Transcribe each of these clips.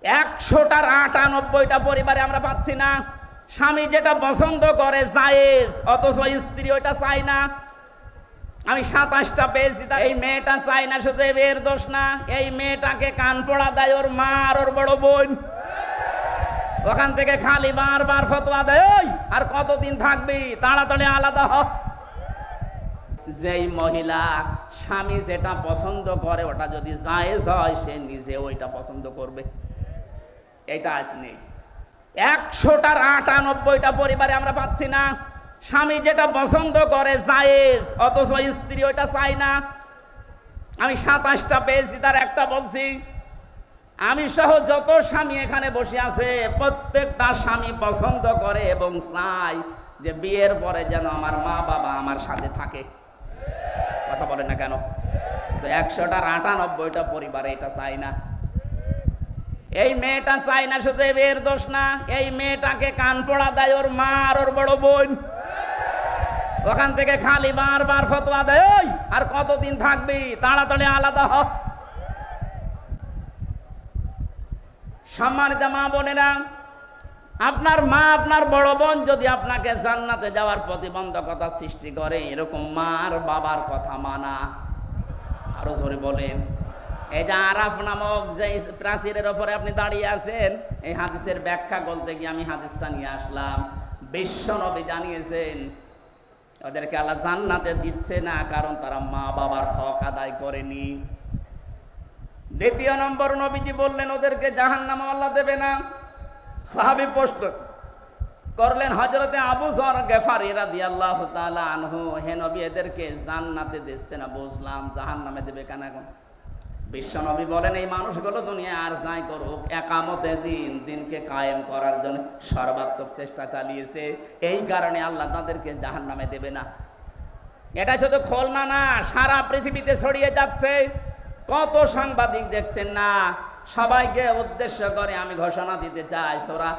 100টার 98টা পরিবারে আমরা পাচ্ছি না। স্বামী যেটা পছন্দ করে জায়েজ, অথচ স্ত্রী ওইটা চায় না। আমি 27টা পেয়েছি, এই মেয়েটা চায় না, শুধু এর দোষ না, এই মেয়েটাকে কান পড়া দেয় ওর মা আর ওর বড় বোন। ওখান থেকে খালি বারবার ফতোয়া দেয়, ওই আর কতদিন থাকবি, তাড়াতাড়ি আলাদা হ। যেই মহিলা স্বামী যেটা পছন্দ করে ওটা যদি জায়েজ হয়, সে নিজে ওইটা পছন্দ করবে। এটা আজ নেই। 100টার 98টা পরিবারে আমরা পাচ্ছি না। স্বামী যেটা পছন্দ করে জায়েজ, অথচ স্ত্রী ওইটা চায় না। আমি 27টা পেয়েছি, তার একটা বলছি। আমি সহ যত স্বামী এখানে বসে আছে, প্রত্যেকটা স্বামী পছন্দ করে এবং চায় যে বিয়ের পরে যেন আমার মা বাবা আমার সাথে থাকে। কথা বলে না কেন? তো 100টার 98টা পরিবারে এটা চায় না। এই মেয়েটা চায় না, শুধু এর দোষ না, এই মেয়েটাকে কান পড়া দেয় ওর মা আর ওর বড় বোন। ওখান থেকে খালি বারবার ফতোয়া দেয়, ওই আর কতদিন থাকবি, তাড়াতাড়ি আলাদা হ। সম্মানিত মা বোনেরা, আপনার মা আপনার বড় বোন যদি আপনাকে জান্নাতে যাওয়ার প্রতিবন্ধকতা সৃষ্টি করে, এরকম মার বাবার কথা মানা। আরো জোরে বলেন। এই যে আরাফ নামক যে প্রাচীরের ওপরে আপনি দাঁড়িয়ে আছেন, এই হাদিসের ব্যাখ্যা বলতে গিয়ে আমি হাদিসটা নিয়ে আসলাম। বিশ্ব নবী জানিয়েছেন ওদেরকে আল্লাহ জান্নাতে দিচ্ছে না, কারণ তারা মা বাবার হক আদায় করেনি। দ্বিতীয় নম্বর, নবীজি বললেন ওদেরকে জাহান্নামে আল্লাহ দেবে না। সাহাবী প্রশ্ন করলেন হযরতে আবু যর গিফারী রাদিয়াল্লাহু তাআলা আনহু, হে নবী, এদেরকে জান্নাতে দিচ্ছে না বুঝলাম, জাহান্নামে দেবে কেন? এখন বিশ্ব নবী বলেন এই মানুষগুলো দুনিয়া আর যাই করুক, একামতে দিন, দিনকে কায়েম করার জন্য সর্বাত্মক চেষ্টা চালিয়েছে, এই কারণে আল্লাহ তাদেরকে জাহান্নামে দেবে না। এটা শুধু খুলনা না, সারা পৃথিবীতে ছড়িয়ে যাচ্ছে। কত সাংবাদিক দেখছেন না, সবাইকে উদ্দেশ্য করে আমি ঘোষণা দিতে চাই, সূরা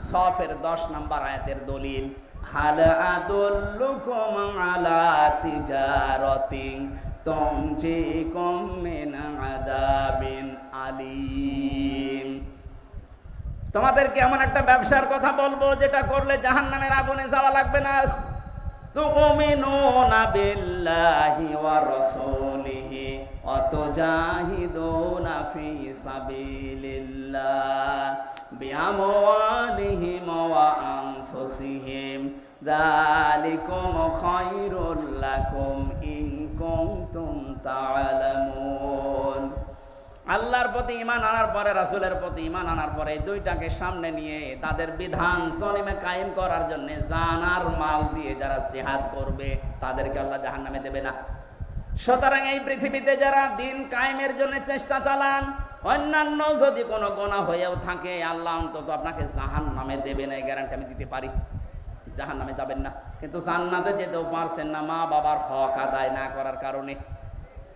সফের 10 নম্বর আয়াতের দলিল, হাল আদুল্লুকুম আলা তিজারাতিন তুনজিকুম মিন আযাবিন আলীম। তোমাদেরকে এমন একটা ব্যবসার কথা বলবো যেটা করলে জাহান্নামের আগুনে যাওয়া লাগবে না। তুমিনুনা বিল্লাহি ওয়া রাসূলিহি ওয়া তুজাহিদুনা ফি সাবিলিল্লাহ বিআমওয়ালিহিম ওয়া আনফুসিহিম যালিকুম খায়রুল লাকুম ইন কুনতুম তা'লামুন। আল্লাহর প্রতি ঈমান আনার পরে, রাসূলের প্রতি ঈমান আনার পরে, এই দুইটাকে সামনে নিয়ে তাদের বিধান জমিনে কায়েম করার জন্য জান আর মাল দিয়ে যারা জিহাদ করবে, তাদেরকে আল্লাহ জাহান্নামে দেবে না। সুতরাং এই পৃথিবীতে যারা দিন কায়েমের জন্য চেষ্টা চালান, অন্যান্য যদি কোনো গুনাহ হয়েও থাকে, আল্লাহ অন্তত আপনাকে জাহান্নামে দেবে না, এই গ্যারান্টি আমি দিতে পারি। জাহান্নামে যাবেন না, কিন্তু জান্নাতে যেতেও পারছেন না মা বাবার হক আদায় না করার কারণে।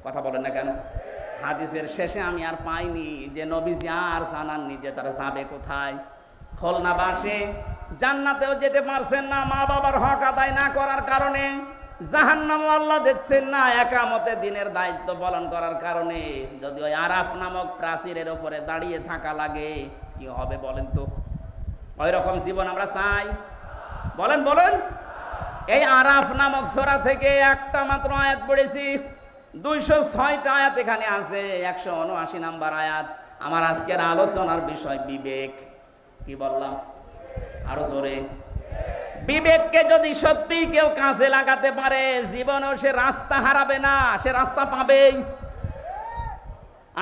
কথা বলেন না কেন? হাদিসের শেষে আমি আর পাইনি যে নবীজি আর জানাননি যে তারা যাবে কোথায়। খুলনাবাসী জান্নাতেও যেতে পারছেন না মা বাবার হক আদায় না করার কারণে, জাহান্নামও আল্লাহ দেখছেন না একামতে দিনের দায়িত্ব পালন করার কারণে। যদি ওই আরাফ নামক প্রাচীরের ওপরে দাঁড়িয়ে থাকা লাগে, কি হবে বলেন তো? ওই রকম জীবন আমরা চাই? বলেন বলেন। এই আরাফ নামক সূরা থেকে একটা মাত্র আয়াত পড়েছি, 206টা আয়াত এখানে আছে, 179 নাম্বার আয়াত। আমার আজকের আলোচনার বিষয় বিবেক। কি বললাম? আরো জোরে। বিবেককে যদি সত্যি কেউ কাজে লাগাতে পারে, জীবনেও সে রাস্তা হারাবে না, সে রাস্তা পাবেই।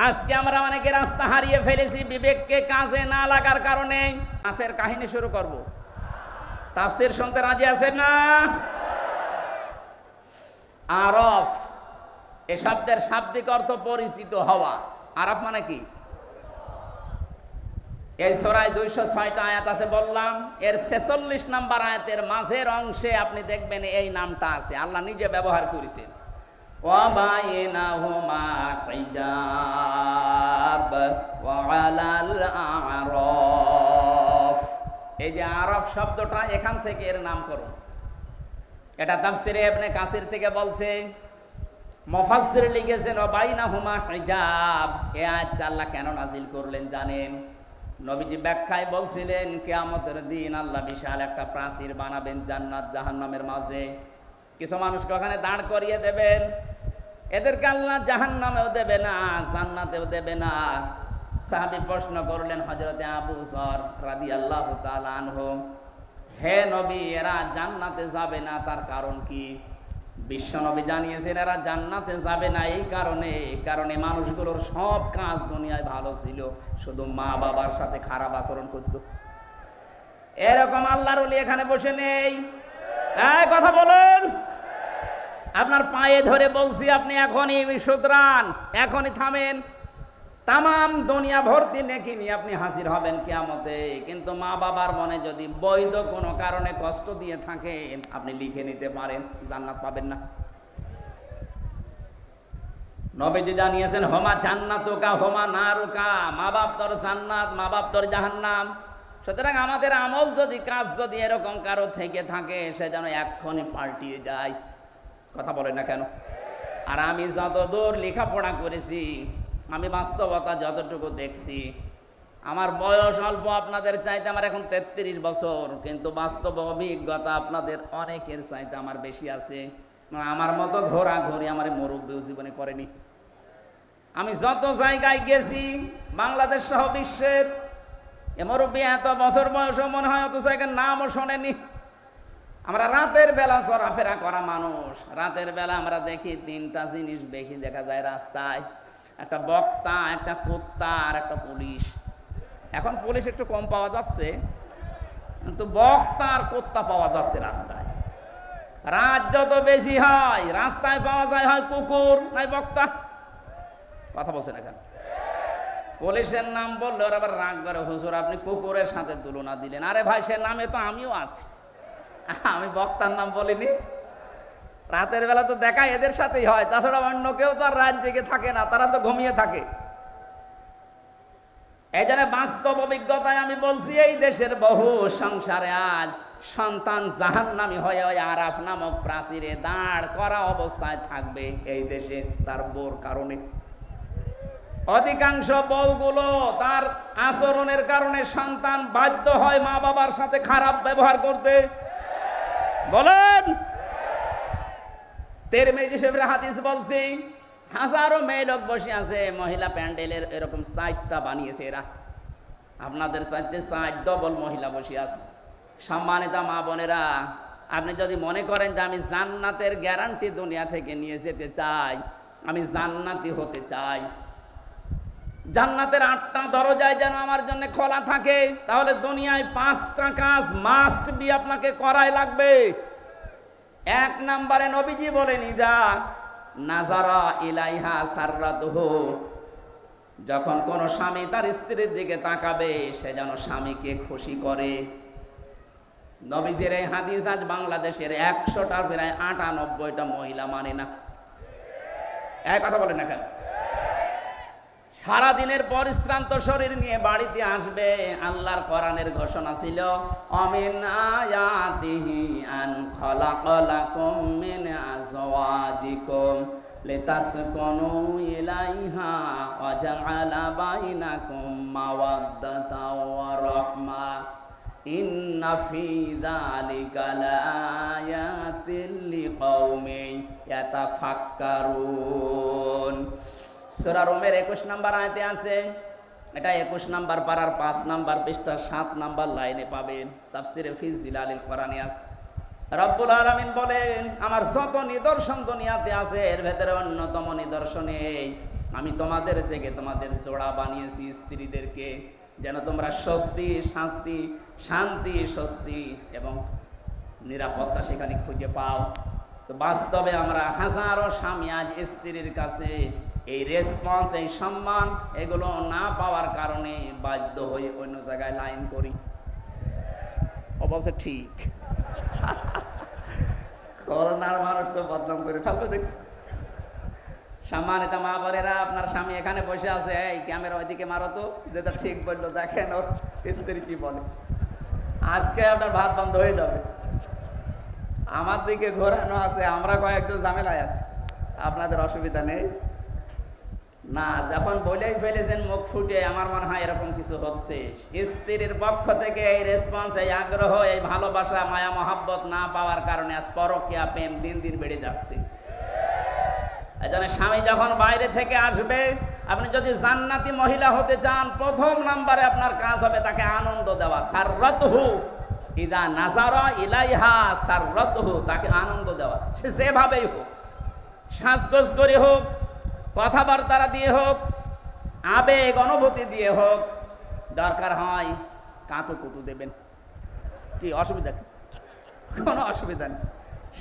আজকে আমরা অনেকে রাস্তা হারিয়ে ফেলেছি বিবেককে কাজে না লাগার কারণে। মাছের কাহিনী শুরু করব। তাফসীর শুনতে রাজি আছেন না? আরফ এ শব্দের শাব্দিক অর্থ পরিচিত হওয়া। আরফ মানে কি? এই সূরায় 206টা আয়াত আছে বললাম, এর 46 নাম্বার আয়াতের মাঝের অংশে আপনি দেখবেন এই নামটা আছে, আল্লাহ নিজে ব্যবহার করেছেন। ওয়া বাইনাহুমা হিজাব ওয়া আলাল আ'রাফ। এই যে আরফ শব্দটা, এখান থেকে এর নামকরণ। এটা তাফসীরে ইবনে কাসির থেকে বলছে, মুফাসসির লিখেছেন ওয়া বাইনাহুমা হিজাব। এই আয়াতটা আল্লাহ কেন নাজিল করলেন জানেন? নবীজি ব্যাখ্যায় বলছিলেন কিয়ামতের দিন আল্লাহ বিশাল একটা প্রাচীর বানাবেন জান্নাত জাহান্নামের মাঝে। কিছু মানুষকে ওখানে দাঁড় করিয়ে দেবেন, এদেরকে আল্লাহ জাহান্নামেও দেবে না, জান্নাতেও দেবে না। সাহাবী প্রশ্ন করলেন হযরতে আবু যর রাদিয়াল্লাহু তাআলা আনহু, হে নবী, এরা জান্নাতে যাবে না, তার কারণ কি? বিশ্ব নবী জানিয়েছেন এরা জান্নাতে যাবে না এই কারণে মানুষগুলোর সব কাজ দুনিয়ায় ভালো ছিল, শুধু মা বাবার সাথে খারাপ আচরণ করত। এরকম আল্লাহর ওলি এখানে বসে নেই। এই কথা বলুন, আপনার পায়ে ধরে বলছি, আপনি এখনই শুধরান, এখনই থামেন। তামাম দুনিয়া ভর্তি নেকি নিয়ে আপনি হাজির হবেন কিয়ামতে, কিন্তু মা বাবার মনে যদি বৈধ কোনো কারণে কষ্ট দিয়ে থাকেন, আপনি লিখে নিতে পারেন, জান্নাত পাবেন না। নবীজি জানিয়েছেন হোমা জান্নাতুকা হোমা নারুকা, মা বাপ তোর জান্নাত, মা বাপ তোর জাহান্নাম। সুতরাং আমাদের আমল যদি, কাজ যদি এরকম কারো থেকে থাকে, সে যেন এক্ষুনি পাল্টিয়ে যায়। কথা বলেন না কেন? আর আমি যতদূর লেখাপড়া করেছি, আমি বাস্তবতা যতটুকু দেখছি, আমার বয়স অল্প আপনাদের চাইতে, আমার এখন 33 বছর, কিন্তু বাস্তব অভিজ্ঞতা আপনাদের অনেকের চাইতে আমার বেশি আছে। আমার মতো ঘোরাঘুরি আমার মুরব্বী জীবনে করেনি। আমি যত জায়গায় গেছি বাংলাদেশ সহ বিশ্বের, এ মুরব্বী এত বছর বয়সও মনে হয় অত জায়গার নামও শোনেনি। আমরা রাতের বেলা চলাফেরা করা মানুষ, রাতের বেলা আমরা দেখি তিনটা জিনিস বেশি দেখা যায় রাস্তায়, একটা বক্তা, একটা কুত্তা আর একটা পুলিশ। এখন পুলিশ একটু কম পাওয়া যাচ্ছে, কিন্তু বক্তা আর কুত্তা পাওয়া যাচ্ছে রাস্তায়। রাত যত বেশি হয় রাস্তায় পাওয়া যায় হয় কুকুর নাই বক্তা। কথা বলছেন এখন? পুলিশের নাম বললে ওরা আবার রাগ করে, হুজুর আপনি কুকুরের সাথে তুলনা দিলেন। আরে ভাই, সে নামে তো আমিও আছি, আমি বক্তার নাম বলিনি। রাতের বেলা তো দেখা এদের সাথেই হয়, তাছাড়া অন্য কেউ তো আর রাত জেগে থাকে না, তারা তো ঘুমিয়ে থাকে। এই জন্য বাস্তব অভিজ্ঞতায় আমি বলছি, এই দেশের বহু সংসারে আজ সন্তান জাহান্নামী হয়ে ওই আরাফ নামক প্রাচীরে দাঁড় করা অবস্থায় থাকবে এই দেশে তার বউর কারণে। অধিকাংশ বউগুলো তার আচরণের কারণে সন্তান বাধ্য হয় মা বাবার সাথে খারাপ ব্যবহার করতে। বলেন, তিরমিজি শরীফের হাদিস বলছি, হাজারো মেয়ে লোক বসে আছে, মহিলা প্যান্ডেলের এরকম 4টা বানিয়েছে এরা, আপনাদের চাইতে 4 ডবল মহিলা বসে আছে। সম্মানিত মা বোনেরা, আপনি যদি মনে করেন যে আমি জান্নাতের গ্যারান্টি দুনিয়া থেকে নিয়ে যেতে চাই, আমি জান্নাতি হতে চাই, জান্নাতের 8টা দরজায় যেন আমার জন্য খোলা থাকে, তাহলে দুনিয়ায় 5টা কাজ মাস্ট বি আপনাকে করাই লাগবে। 1 নম্বরে নবীজি বলেন, যা নাজারা ইলাইহা সাররাতুহু, যখন কোন স্বামী তার স্ত্রীর দিকে তাকাবে সে যেন স্বামীকে খুশি করে। নবীজির এই হাদিস আজ বাংলাদেশের 100টার প্রায় 98টা মহিলা মানে না। এক কথা বলেন না কেন? সারাদিনের পরিশ্রান্ত শরীর নিয়ে বাড়িতে আসবে, আল্লাহর কোরআনের ঘোষণা ছিল, আমিন আয়াতিহি আন খালাকালাকুম মিন আজওয়াজিকুম লিতাসকুনু ইলাইহা ওয়া জাআলা বাইনাকুম মাওয়াদ্দাতা ওয়া রাহমা ইন্না ফি যালিকা লাআয়াতিন লিকাউমিন ইয়াতাফাক্কারুন। সূরা রুমের 21 নম্বর আয়াতে আছে, এটা 21 নম্বর পারার 5 নম্বর পৃষ্ঠা 7 নম্বর লাইনে পাবেন, তাফসিরে ফি জিলালিল কোরআনে আছে। রব্বুল আলামিন বলেন, আমার যত নিদর্শন দুনিয়াতে আছে এর ভেতরে অন্যতম নিদর্শন এই, আমি তোমাদের থেকে তোমাদের জোড়া বানিয়েছি স্ত্রীদেরকে, যেন তোমরা শান্তি স্বস্তি এবং নিরাপত্তা সেখানে খুঁজে পাও। তো বাস্তবে আমরা হাজারো স্বামী আজ স্ত্রীর কাছে এই রেসপন্স, এই সম্মান এগুলো না পাওয়ার কারণে বাধ্য হয়ে অন্য জায়গায় লাইন করি। ও বলছে ঠিক, করোনার মানুষ তো বদনাম করে ফেলবে দেখছি। সম্মানিত মা বোনেরা, আপনার স্বামী এখানে বসে আছে, এই ক্যামেরা ওইদিকে মারো তো, যেটা ঠিক বললো, দেখেন ওর স্ত্রী কি বলে। আজকে আপনার ভাত বন্ধ হয়ে যাবে। আমার দিকে ঘোরানো আছে, আমরা কয়েকজন ঝামেলায় আছি, আপনাদের অসুবিধা নেই। না, যখন বলেই ফেলেছেন মুখ ফুটে, আমার মনে হয় এরকম কিছু হচ্ছে। স্ত্রীর পক্ষ থেকে এই রেসপন্স, এই আগ্রহ, এই ভালোবাসা, মায়া মহাব্বত না পাওয়ার কারণে আজ পরকীয়া প্রেম দিন দিন বেড়ে যাচ্ছে। এজন্য স্বামী যখন বাইরে থেকে আসবে, আপনি যদি জান্নাতি মহিলা হতে চান, প্রথম নাম্বারে আপনার কাজ হবে তাকে আনন্দ দেওয়া। সাররাতহু ইদা নাজারা ইলাইহা সাররাতহু, তাকে আনন্দ দেওয়া, সে যেভাবেই হোক, সাজগোজ করে হোক, কথাবার্তা দিয়ে হোক, আবেগ অনুভূতি দিয়ে হোক, দরকার হয় কাঁতু কুতু দেবেন। কি অসুবিধা? কোনো অসুবিধা নেই।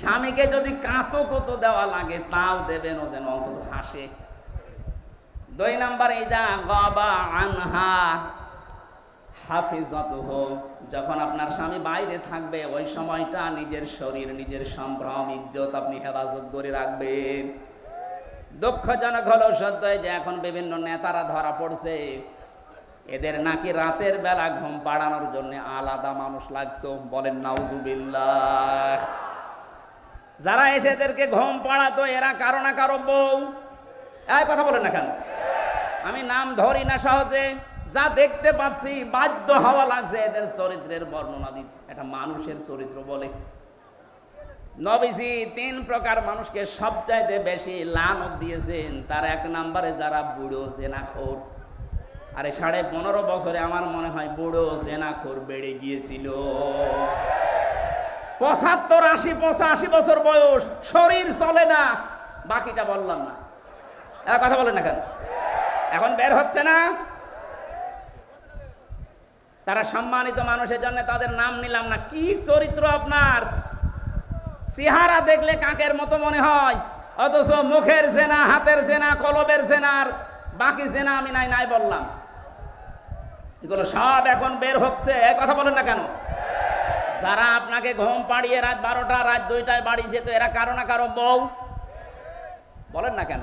স্বামীকে যদি কাঁতো কুতো দেওয়া লাগে তাও দেবেন, ও যেন অন্তত হাসে। 2 নাম্বার, ইদা গাবা আনহা হাফিজাতুহু, যখন আপনার স্বামী বাইরে থাকবে ওই সময়টা নিজের শরীর, নিজের সম্ভ্রম, ইজ্জত আপনি হেফাজত করে রাখবেন। দুঃখজনক হলো সত্য যে এখন বিভিন্ন নেতারা ধরা পড়ছে, এদের নাকি রাতের বেলা ঘুম পাড়ানোর জন্য আলাদা মানুষ লাগতো। বলেন নাউজুবিল্লাহ। যারা এসে এদেরকে ঘুম পাড়াতো এরা কারো না কারো বউ। এই কথা বলেন না কেন? আমি নাম ধরি না সহজে, যা দেখতে পাচ্ছি বাধ্য হওয়া লাগছে এদের চরিত্রের বর্ণনা দিতে। এটা মানুষের চরিত্র বলে। নবীজি 3 প্রকার মানুষকে সবচাইতে বেশি লানত দিয়েছেন। তার 1 নম্বরে যারা বুড়ো জেনাখোর। আরে 15.5 বছরে আমার মনে হয় বুড়ো জেনাখোর বেড়ে গিয়েছিল। 75, 80, 85 বছর বয়স, শরীর চলে না, বাকিটা বললাম না। কথা বলেন না কেন? এখন বের হচ্ছে না। তারা সম্মানিত মানুষের জন্য তাদের নাম নিলাম না। কি চরিত্র আপনার! চেহারা দেখলে কাকের মতো মনে হয়, অথচ মুখের জেনা, হাতের জেনা, কলবের জেনার বাকি জেনা আমি নাই নাই বললাম। এগুলো সব এখন বের হচ্ছে। কথা বলেন না কেন? যারা আপনাকে ঘুম পাড়িয়ে রাত 12টা, রাত 2টায় বাড়ি যেত, এরা কারো না কারো বউ। বলেন না কেন?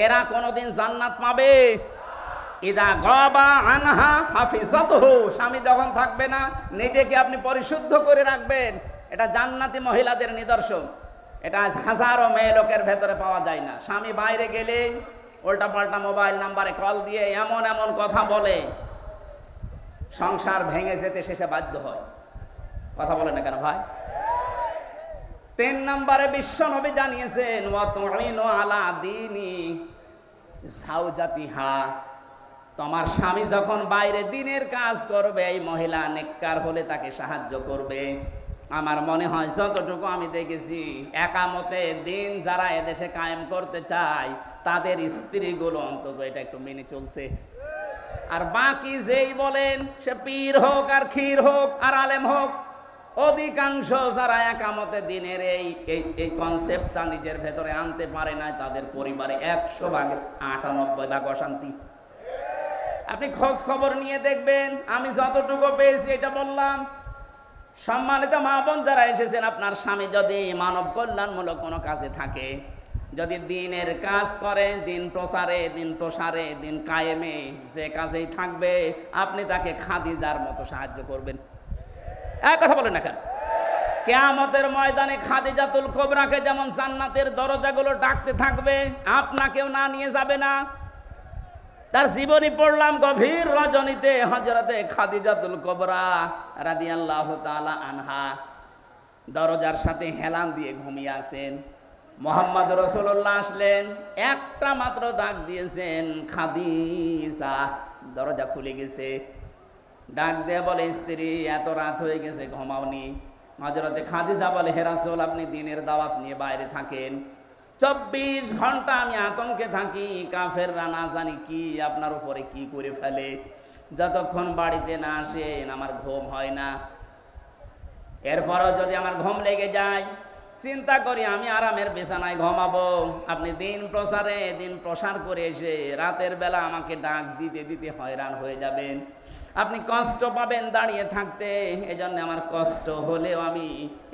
এরা কোনোদিন জান্নাত পাবে? ইদা গাবা আনহা হাফিজাতুহু, স্বামী যখন থাকবে না নিজেকে আপনি পরিশুদ্ধ করে রাখবেন। এটা জান্নাতি মহিলাদের নিদর্শন। এটা হাজারো মেয়ে লোকের ভেতরে পাওয়া যায় না। স্বামী বাইরে গেলে উল্টা পাল্টা মোবাইল নাম্বারে কল দিয়ে এমন এমন কথা বলে, সংসার ভেঙে যেতে শেষে বাধ্য হয়। কথা বলে না কেন ভাই? 3 নম্বরে বিশ্ব নবী জানিয়েছেন, ওয়া তুইনু আলা দীনি যাওজাতিহা, তোমার স্বামী যখন বাইরে দিনের কাজ করবে, এই মহিলা নেককার হলে তাকে সাহায্য করবে। আমার মনে হয় যতটুকু আমি দেখেছি, একামতে দিন যারা এদেশে কায়েম করতে চায় তাদের স্ত্রীগুলো অন্তত এটা একটু মেনে চলছে। আর বাকি যেই বলেন, সে পীর হোক আর ক্ষীর হোক আর আলেম হোক, অধিকাংশ যারা একামতে দিনের এই কনসেপ্টটা নিজের ভেতরে আনতে পারে না, তাদের পরিবারে 100 ভাগে 98 ভাগ অশান্তি। আপনি খোঁজ খবর নিয়ে দেখবেন। আমি যতটুকু পেয়েছি এটা বললাম। সম্মানিত মা বোন যারা এসেছেন, আপনার স্বামী যদি মানব কল্যাণমূলক কোনো কাজে থাকে, যদি দিনের কাজ করে, দিন প্রচারে, দিন প্রসারে, দিন কায়েমে, যে কাজেই থাকবে, আপনি তাকে খাদিজার মতো সাহায্য করবেন। এক কথা বলেন না কেন? কিয়ামতের ময়দানে খাদিজাতুল কুবরাকে যেমন জান্নাতের দরজাগুলো ডাকতে থাকবে, আপনাকেও না নিয়ে যাবে না। তার জীবনী পড়লাম গভীর রজনীতে, হযরতে খাদিজাতুল কুবরা রাদিয়াল্লাহু তাআলা আনহা দরজার সাথে হেলান দিয়ে ঘুমিয়ে আছেন। মুহাম্মদ রাসূলুল্লাহ আসলেন, একটা মাত্র ডাক দিয়েছেন, খাদিজা। দরজা খুলে গেছে। ডাক দিয়ে বলে, স্ত্রী, এত রাত হয়ে গেছে, ঘুমাওনি? হযরতে খাদিজা বলে, হে রাসূল, আপনি দিনের দাওয়াত নিয়ে বাইরে থাকেন, 24 ঘন্টা আমি আতঙ্কে থাকি, কাফেররা না জানি কি আপনার উপরে কি করে ফেলে। যতক্ষণ বাড়িতে না আসেন আমার ঘুম হয় না। এরপরও যদি আমার ঘুম লেগে যায়, চিন্তা করি আমি আরামের বিছানায় ঘুমাবো। আপনি দিন প্রসারে, দিন প্রসার করে এসে রাতের বেলা আমাকে ডাক দিতে দিতে হয়রান হয়ে যাবেন, আপনি কষ্ট পাবেন দাঁড়িয়ে থাকতে। এজন্য আমার কষ্ট হলেও আমি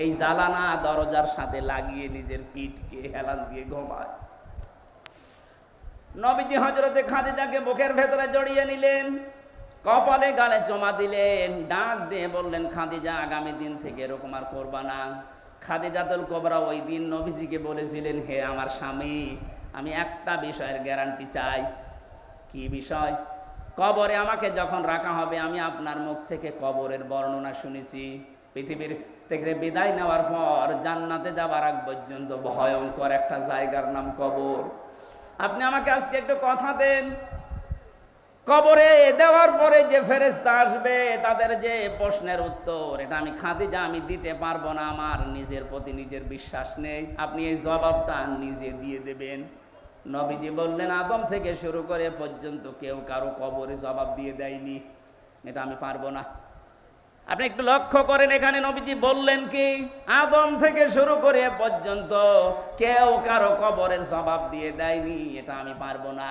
এই জালানা দরজার সাথে লাগিয়ে নিজের পিঠকে হেলান দিয়ে ঘুমাই। নবীজি হযরতে খাদিজাকে বুকের ভেতরে জড়িয়ে নিলেন, কপালে গালে চুমা দিলেন, ডাক দিয়ে বললেন, খাদিজা, আগামী দিন থেকে এরকম আর করবা না। খাদিজাতুল কুবরা ওই দিন নবীজিকে বলেছিলেন, হে আমার স্বামী, আমি একটা বিষয়ের গ্যারান্টি চাই। কি বিষয়? কবরে আমাকে যখন রাখা হবে, আমি আপনার মুখ থেকে কবরের বর্ণনা শুনেছি। পৃথিবীর থেকে বিদায় নেওয়ার পর জান্নাতে যাবার আগ পর্যন্ত ভয়ঙ্কর একটা জায়গার নাম কবর। আপনি আমাকে আজকে একটু কথা দেন, কবরে দেওয়ার পরে যে ফেরেশতা আসবে তাদের যে প্রশ্নের উত্তর, এটা আমি খাদিজা আমি দিতে পারবো না, আমার নিজের প্রতি নিজের বিশ্বাস নেই, আপনি এই জবাবটা নিজে দিয়ে দেবেন। নবীজি বললেন, আদম থেকে শুরু করে পর্যন্ত কেউ কারো কবরে জবাব দিয়ে দেয়নি, এটা আমি পারবো না। আপনি একটু লক্ষ্য করেন, এখানে নবীজি বললেন কি, আদম থেকে শুরু করে পর্যন্ত কেউ কারো কবরের জবাব দিয়ে দেয়নি, এটা আমি পারবো না।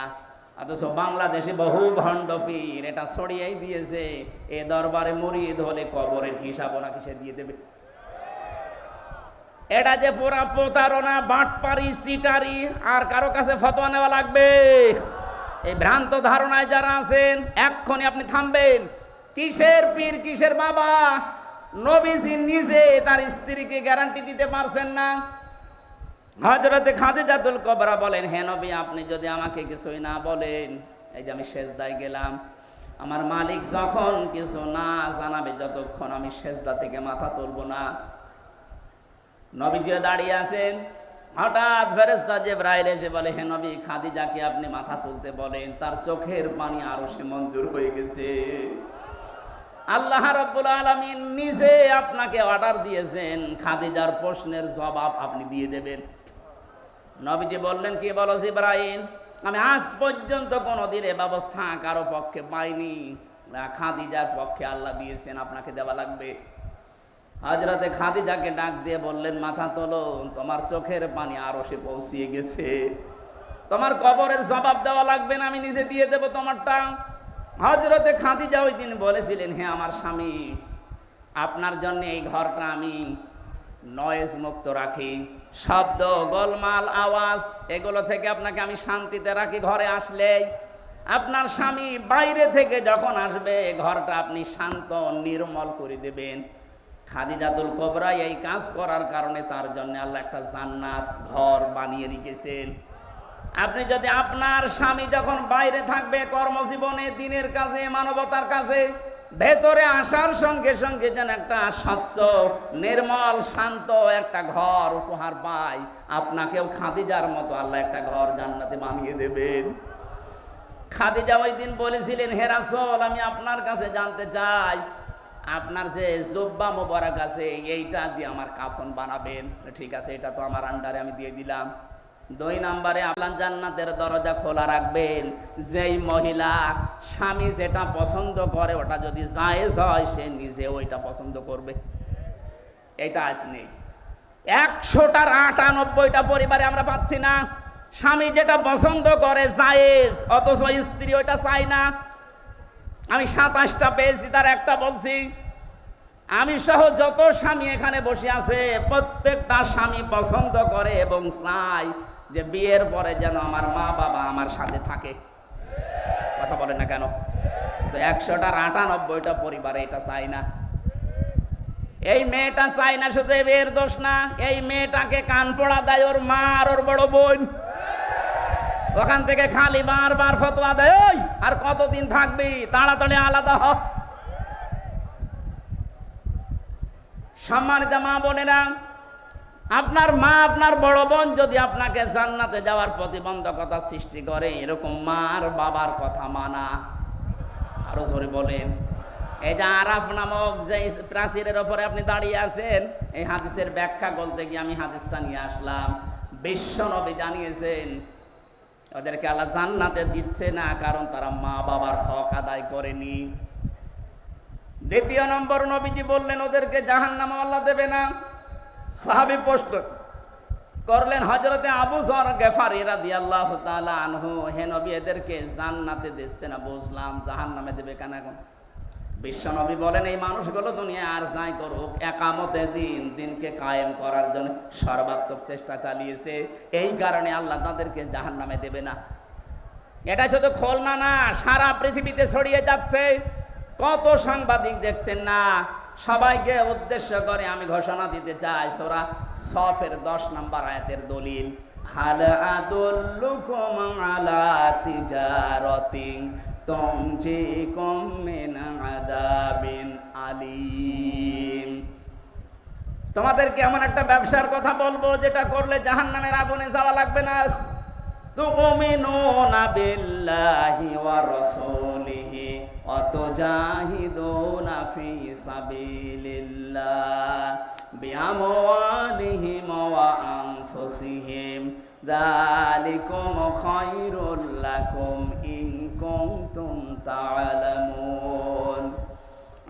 অথচ বাংলাদেশে বহু ভণ্ড পীর এটা ছড়িয়েই দিয়েছে, এ দরবারে মুরিদ হলে কবরের হিসাব ওরা কিসে দিয়ে দেবে। এটা যে পুরা প্রতারণা, বাটপারি, চিটারি, আর কারো কাছে ফতোয়া নেওয়া লাগবে? এই ভ্রান্ত ধারণায় যারা আছেন, এক্ষুনি আপনি থামবেন। কিসের পীর, কিসের বাবা? নবীজি নিজে তার স্ত্রীকে গ্যারান্টি দিতে পারছেন না। হযরতে খাদিজাতুল কুবরা বলেন, হে নবী, আপনি যদি আমাকে কিছুই না বলেন, এই যে আমি সেজদায় গেলাম, আমার মালিক যখন কিছু না জানাবে, যতক্ষণ আমি সেজদা থেকে মাথা তুলব না। নবীজিও দাঁড়িয়ে আছেন, হঠাৎ ফেরেশতা জিবরাইল এসে বলে, হে নবী, খাদিজাকে আপনি মাথা তুলতে বলেন, তার চোখের পানি আরশে মঞ্জুর হয়ে গেছে। আল্লাহ রাব্বুল আলামিন নিজে আপনাকে অর্ডার দিয়েছেন, খাদিজার প্রশ্নের জবাব আপনি দিয়ে দেবেন। নবীজি বললেন, কি বলো জিবরাইল? আমি আজ পর্যন্ত কোনোদিন এ ব্যবস্থা কারো পক্ষে পাইনি, খাদিজার পক্ষে আল্লাহ দিয়েছেন, আপনাকে দেওয়া লাগবে। হযরতে খাদিজাকে ডাক দিয়ে বললেন, মাথা তোলো, তোমার চোখের পানি আরশে পৌঁছিয়ে গেছে, তোমার কবরের জবাব দেওয়া লাগবে না, আমি নিজে দিয়ে দেব তোমারটা। হযরতে খাদিজা ওই দিন বলেছিলেন, হে আমার স্বামী, আপনার জন্য এই ঘরটা আমি নয়েজ মুক্ত রাখি, শব্দ, গোলমাল, আওয়াজ, এগুলো থেকে আপনাকে আমি শান্তিতে রাখি। ঘরে আসলে আপনার স্বামী বাইরে থেকে যখন আসবে, ঘরটা আপনি শান্ত নির্মল করে দেবেন। খাদিজাতুল কুবরা এই কাজ করার কারণে তার জন্য আল্লাহ একটা জান্নাত ঘর বানিয়ে রেখেছেন। আপনি যদি আপনার স্বামী যখন বাইরে থাকবে কর্মজীবনে, দিনের কাজে, মানবতার কাজে, ভেতরে আসার সঙ্গে সঙ্গে যেন একটা স্বচ্ছ, নির্মল, শান্ত একটা ঘর উপহার পায়, আপনাকেও খাদিজার মতো আল্লাহ একটা ঘর জান্নাতে বানিয়ে দেবেন। খাদিজা ওই দিন বলেছিলেন, হে রাসূল, আমি আপনার কাছে জানতে চাই, আপনার যে জুব্বা মোবারক আছে, এইটা দিয়ে আমার কাফন বানাবেন। ঠিক আছে, এটা তো আমার আন্ডারে, আমি দিয়ে দিলাম। 2 নম্বরে, আল্লাহ জান্নাতের দরজা খোলা রাখবেন, যেই মহিলা স্বামী যেটা পছন্দ করে ওটা যদি জায়েজ হয়, সে নিজে ওইটা পছন্দ করবে। এটা আজ নেই। 100টার 98টা পরিবারে আমরা পাচ্ছি না, স্বামী যেটা পছন্দ করে জায়েজ, অথচ স্ত্রী ওইটা চায় না। আমি 27টা পেয়েছি, তার একটা বলছি। আমি সহ যত স্বামী এখানে বসে আছে, প্রত্যেকটা স্বামী পছন্দ করে এবং চায় যে বিয়ের পরে যেন আমার মা বাবা আমার সাথে থাকে। কথা বলেন না কেন? তো 100টার 98টা পরিবারে এটা চায় না। এই মেয়েটা চায় না, শুধু এই মেয়ের দোষ না, এই মেয়েটাকে কান পড়া দেয় ওর মা আর ওর বড় বোন। ওখান থেকে খালি বারবার ফতোয়া দেয়, ওই আর কতদিন থাকবি, তাড়াতাড়ি আলাদা হ। সম্মানিত মা বোনেরা, আপনার মা, আপনার বড় বোন যদি আপনাকে জান্নাতে যাওয়ার প্রতিবন্ধকতা সৃষ্টি করে, এরকম মার বাবার কথা মানা। আরো জোরে বলেন। এই যে আরাফ নামক যে প্রাচীরের ওপরে আপনি দাঁড়িয়ে আছেন, এই হাদিসের ব্যাখ্যা বলতে গিয়ে আমি হাদিসটা নিয়ে আসলাম। বিশ্ব নবী জানিয়েছেন, ওদেরকে আল্লাহ জান্নাতে দিচ্ছে না কারণ তারা মা বাবার হক আদায় করেনি। 2 নম্বর, নবীজি বললেন ওদেরকে জাহান্নামে আল্লাহ দেবে না। সাহাবী প্রশ্ন করলেন, হযরতে আবু যর গেফারী রাদিয়াল্লাহু তাআলা আনহু, হে নবী, এদেরকে জান্নাতে দিচ্ছে না বুঝলাম, জাহান্নামে দেবে কেন এখন? বিশ্ব নবী বলেন, এই মানুষগুলো দুনিয়া আর যাই করুক, একামতে দিনকে কায়েম করার জন্য সর্বাত্মক চেষ্টা চালিয়েছে, এই কারণে আল্লাহ তাদেরকে জাহান্নামে দেবে না। এটা শুধু খুলনা না, সারা পৃথিবীতে ছড়িয়ে যাচ্ছে। কত সাংবাদিক দেখছেন না, সবাইকে উদ্দেশ্য করে আমি ঘোষণা দিতে চাই, সূরা সফের 10 নম্বর আয়াতের দলিল, হাল আদুল্লুকুম আলা তিজারাতিন তুনজিকুম মিন আযাবিন আলীম। তোমাদেরকে এমন একটা ব্যবসার কথা বলবো যেটা করলে জাহান্নামের আগুনে যাওয়া লাগবে না। তুমিনুনা বিল্লাহি ওয়া রাসূলিহি ওয়া তুজাহিদুনা ফি সাবিলিল্লাহ বিআমওয়ালিহিম ওয়া আনফুসিহিম যালিকুম খায়রুল লাকুম ইন কুনতুম তা'লামুন।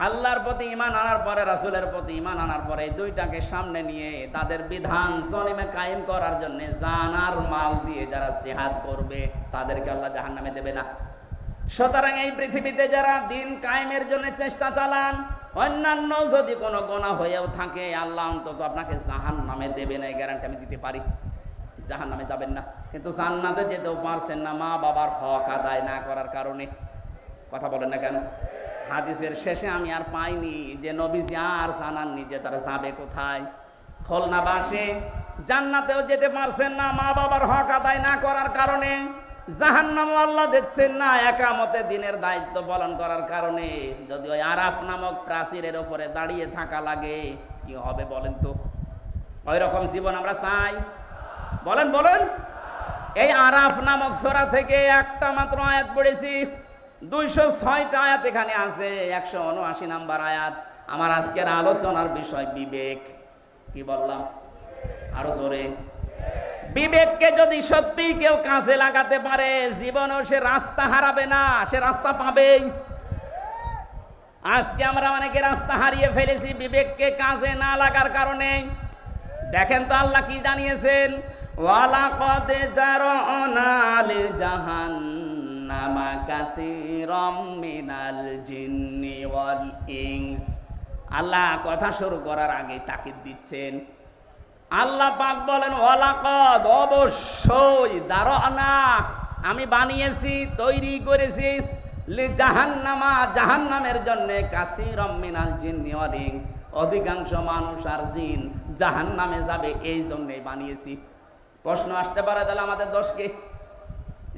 আল্লাহর প্রতি ঈমান আনার পরে, রাসূলের প্রতি ঈমান আনার পরে এই দুইটাকে সামনে নিয়ে তাদের বিধান জমিনে কায়েম করার জন্য জান আর মাল দিয়ে যারা জিহাদ করবে তাদেরকে আল্লাহ জাহান্নামে দেবে না। সুতরাং এই পৃথিবীতে যারা দিন কায়েমের জন্য চেষ্টা চালান, অন্যান্য যদি কোনো গুনাহ হয়েও থাকে, আল্লাহ অন্তত আপনাকে জাহান্নামে দেবে না, এই গ্যারান্টি আমি দিতে পারি। জাহান্নামে যাবেন না, কিন্তু জান্নাতে যেতেও পারছেন না মা বাবার হক আদায় না করার কারণে। কথা বলেন না কেন? হাদিসের শেষে আমি আর পাইনি যে নবীজি আর জানাননি যে তারা যাবে কোথায়। খুলনাবাসী জান্নাতেও যেতে পারছেন না মা বাবার হক আদায় না করার কারণে, জাহান্নামও আল্লাহ দেখছেন না একামতে দিনের দায়িত্ব পালন করার কারণে। যদি ওই আরাফ নামক প্রাচীরের উপরে দাঁড়িয়ে থাকা লাগে, কি হবে বলেন তো? ওই রকম জীবন আমরা চাই? বলেন বলেন। এই আরাফ নামক সূরা থেকে একটা মাত্র আয়াত পড়েছি, 206টা আয়াত এখানে আছে, 179 নাম্বার আয়াত। আমার আজকের আলোচনার বিষয় বিবেক। কি বললাম? আরো জোরে। বিবেককে যদি সত্যি কেউ কাজে লাগাতে পারে, জীবনেও সে রাস্তা হারাবে না, সে রাস্তা পাবেই। আজকে আমরা অনেকে রাস্তা হারিয়ে ফেলেছি বিবেককে কাজে না লাগার কারণে। দেখেন তো আল্লাহ কি জানিয়েছেন, ওয়ালাকাদ যারানা লিজাহান্নামা কাসীরাম মিনাল জিন্নি ওয়াল ইনস। আল্লাহ কথা শুরু করার আগে তাকিদ দিচ্ছেন। আল্লাহ পাক বলেন ওয়ালাকাদ, অবশ্যই, যারানা, আমি বানিয়েছি, তৈরি করেছি, লিজাহান্নামা, জাহান্নামের জন্য, কাসীরাম মিনাল জিন্নি ওয়াল ইনস, অধিকাংশ মানুষ আর জিন জাহান্নামে যাবে, এই জন্যই বানিয়েছি। প্রশ্ন আসতে পারে তাহলে আমাদের দোষ কি?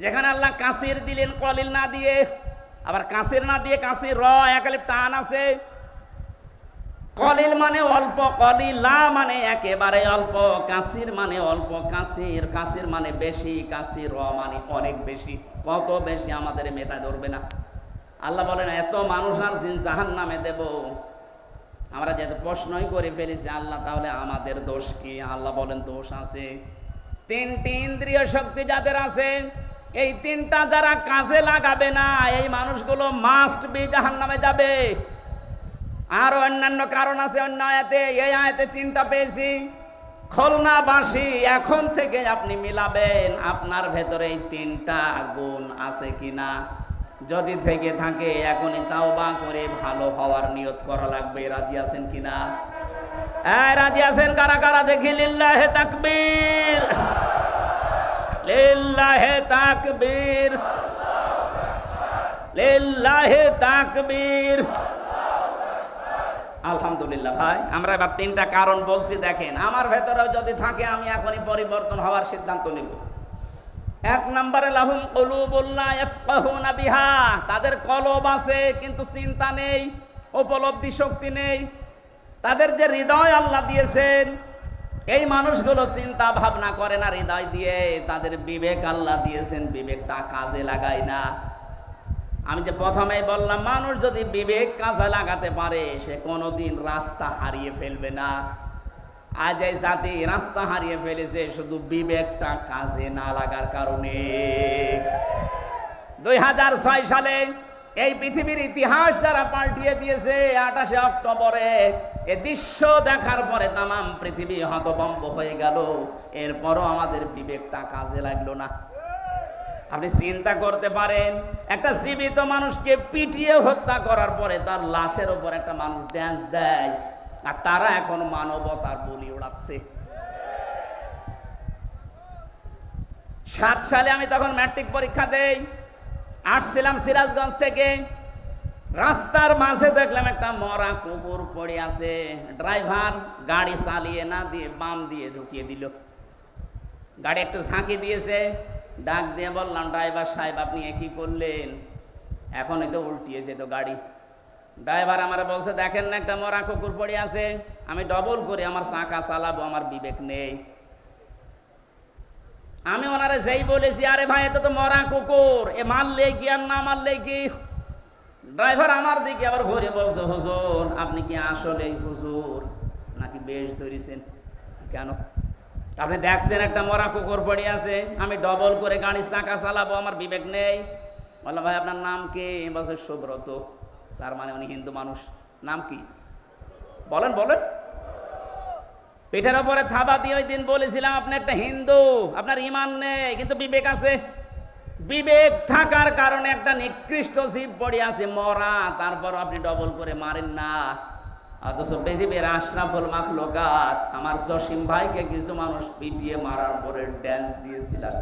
যেখানে আল্লাহ কাসির দিলেন কলিল না দিয়ে, আবার কাসির না দিয়ে কাসির র একালিফ টান আছে। কলিল মানে অল্প, কলিলা মানে একেবারে অল্প, কাসির মানে অল্প, কাসির মানে বেশি, কাসির র মানে অনেক বেশি। কত বেশি আমাদের মেধা ধরবে না। আল্লাহ বলেন এত মানুষ আর জিন জাহান্নামে দেব। আমরা যেহেতু প্রশ্নই করে ফেলেছি আল্লাহ, তাহলে আমাদের দোষ কি? আল্লাহ বলেন দোষ আছে। 3টি ইন্দ্রিয় শক্তি যাদের আছে, এই 3টা যারা কাজে লাগাবে না, এই মানুষগুলো মাস্ট বি জাহান্নামে যাবে। আর অন্যান্য কারণ আছে অন্য আয়াতে, এই আয়াতে 3টা পেয়েছি। খুলনাবাসী এখন থেকে আপনি মিলাবেন আপনার ভেতরে এই 3টা গুণ আছে কিনা। যদি থেকে থাকে এখনই তাওবা করে ভালো হওয়ার নিয়ত করা লাগবে। রাজি আছেন কিনা? রাজি আছেন কারা কারা? দেখি লিল্লাহে তাকবীর, লিল্লাহে তাকবীর, লিল্লাহে তাকবীর। আলহামদুলিল্লাহ। ভাই আমরা এবার 3টা কারণ বলছি, দেখেন আমার ভেতরেও যদি থাকে আমি এখনই পরিবর্তন হওয়ার সিদ্ধান্ত নেব। 1 নম্বরে লাহুম কুলুবুন লা ইয়াফকাহুনা বিহা, তাদের কলব আছে কিন্তু চিন্তা নেই, উপলব্ধি শক্তি নেই। তাদের যে হৃদয় আল্লাহ দিয়েছেন, এই মানুষগুলো চিন্তা ভাবনা করে না হৃদয় দিয়ে। তাদের বিবেক আল্লাহ দিয়েছেন, বিবেকটা কাজে লাগায় না। আমি যে প্রথমেই বললাম, মানুষ যদি বিবেক কাজে লাগাতে পারে সে কোনোদিন রাস্তা হারিয়ে ফেলবে না। আজ এই জাতি রাস্তা হারিয়ে ফেলেছে শুধু বিবেকটা কাজে না লাগার কারণে। 2006 সালে এই পৃথিবীর ইতিহাস যারা পাল্টিয়ে দিয়েছে, 28শে অক্টোবরে এ দৃশ্য দেখার পরে তামাম পৃথিবী হতভম্ব হয়ে গেল। এরপরও আমাদের বিবেকটা কাজে লাগলো না। আপনি চিন্তা করতে পারেন, একটা জীবিত মানুষকে পিটিয়ে হত্যা করার পরে তার লাশের উপর একটা মানুষ ড্যান্স দেয়, আর তারা এখন মানবতার বলি উড়াচ্ছে। 7 সালে আমি তখন ম্যাট্রিক পরীক্ষা দেই, আসছিলাম সিরাজগঞ্জ থেকে। রাস্তার মাঝে দেখলাম একটা মরা কুকুর পড়ে আছে। ড্রাইভার গাড়ি চালিয়ে না দিয়ে বাম দিয়ে ঢুকিয়ে দিল। গাড়ি একটু ঝাঁকি দিয়েছে, ডাক দিয়ে বললাম, ড্রাইভার সাহেব আপনি এ কি করলেন? এখন তো উল্টিয়েছে তো গাড়ি। ড্রাইভার আমার বলছে, দেখেন না একটা মরা কুকুর পড়ে আছে, আমি ডবল করে আমার চাকা চালাবো, আমার বিবেক নেই। আমি ওনারে যেই বলেছি, আরে ভাই এটা তো মরা কুকুর, এ মারলে কি আর না মারলে কি? ড্রাইভার আমার দিকে আবার ঘুরে বলছে, হুজুর আপনি কি আসলে হুজুর নাকি বেশ ধরেছেন? কেন? আপনি দেখছেন একটা মরা কুকুর পড়ে আছে, আমি ডবল করে গাড়ির চাকা চালাবো, আমার বিবেক নেই? বললাম, ভাই আপনার নাম কি? বলছে সুব্রত। তার মানে উনি হিন্দু মানুষ। নাম কি বলেন বলেন। পিঠের ওপরে থাবা দিয়ে ওই দিন বলেছিলাম, আপনি একটা হিন্দু, আপনার ইমান নেই কিন্তু বিবেক আছে। বিবেক থাকার কারণে একটা নিকৃষ্ট জীব পড়ে আছে মরা, তারপর আপনি ডবল করে মারেন না। অথচ পৃথিবীর আশরাফুল মাখলুকাত আমার জসিম ভাইকে কিছু মানুষ পিটিয়ে মারার পরে ড্যান্স দিয়েছিলেন।